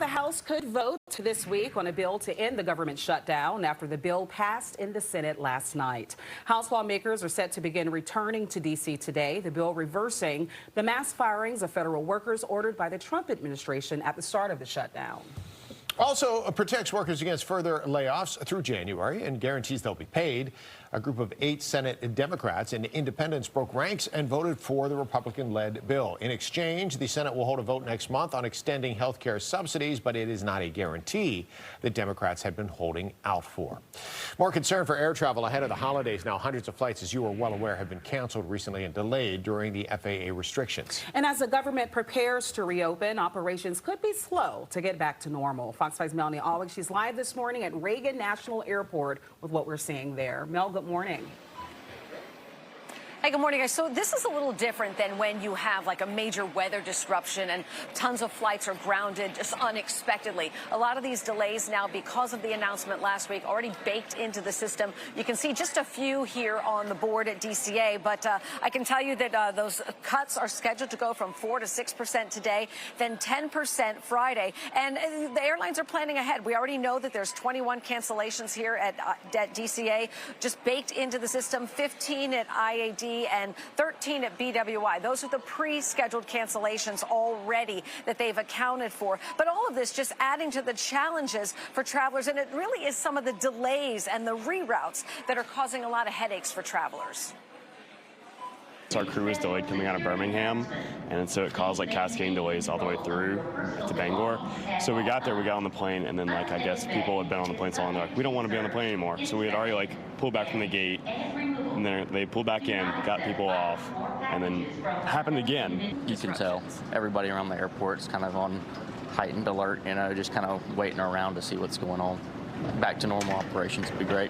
the House could vote this week on a bill to end the government shutdown after the bill passed in the Senate last night. House lawmakers are set to begin returning to D.C. today. The bill reversing the mass firings of federal workers ordered by the Trump administration at the start of the shutdown. Also protects workers against further layoffs through January and guarantees they'll be paid. A group of 8 Senate Democrats and independents broke ranks and voted for the Republican-led bill. In exchange, the Senate will hold a vote next month on extending health care subsidies, but it is not a guarantee that Democrats had been holding out for. More concern for air travel ahead of the holidays. Now, hundreds of flights, as you are well aware, have been canceled recently and delayed during the FAA restrictions. And as the government prepares to reopen, operations could be slow to get back to normal. Fox 5's Melanie Allig, she's live this morning at Reagan National Airport with what we're seeing there. Mel, good morning. Hey, good morning, guys. So this is a little different than when you have like a major weather disruption and tons of flights are grounded just unexpectedly. A lot of these delays now, because of the announcement last week, already baked into the system. You can see just a few here on the board at DCA, but I can tell you that those cuts are scheduled to go from 4% to 6% today, then 10% Friday. And the airlines are planning ahead. We already know that there's 21 cancellations here at DCA, just baked into the system, 15 at IAD, and 13 at BWI. Those are the pre-scheduled cancellations already that they've accounted for. But all of this just adding to the challenges for travelers, and it really is some of the delays and the reroutes that are causing a lot of headaches for travelers. Our crew was delayed coming out of Birmingham, and so it caused like cascading delays all the way through to Bangor. So we got there, we got on the plane, and then like I guess people had been on the plane so long, they're like, we don't want to be on the plane anymore. So we had already like pulled back from the gate, and then they pulled back in, got people off, and then happened again. You can tell everybody around the airport's kind of on heightened alert, you know, just kind of waiting around to see what's going on. Back to normal operations would be great.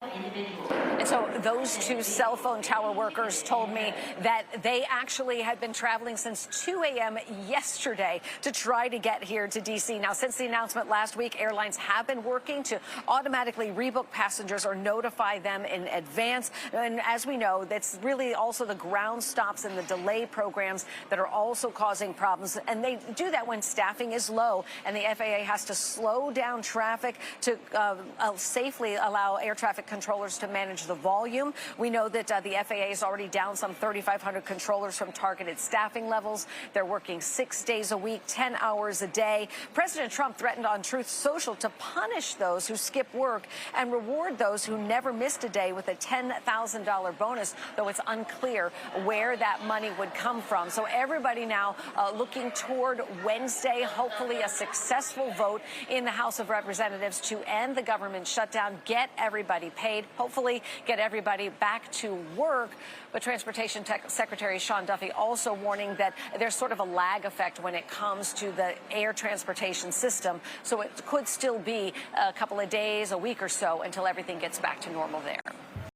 And so those 2 cell phone tower workers told me that they actually had been traveling since 2 a.m. yesterday to try to get here to D.C. Now, since the announcement last week, airlines have been working to automatically rebook passengers or notify them in advance. And as we know, that's really also the ground stops and the delay programs that are also causing problems. And they do that when staffing is low and the FAA has to slow down traffic to safely allow air traffic controllers to manage the volume. We know that the FAA is already down some 3,500 controllers from targeted staffing levels. They're working 6 days a week, 10 hours a day. President Trump threatened on Truth Social to punish those who skip work and reward those who never missed a day with a $10,000 bonus, though it's unclear where that money would come from. So everybody now looking toward Wednesday, hopefully a successful vote in the House of Representatives to end the government shutdown, get everybody paid, hopefully get everybody back to work. But Transportation Secretary Sean Duffy also warning that there's sort of a lag effect when it comes to the air transportation system. So it could still be a couple of days, a week or so until everything gets back to normal there.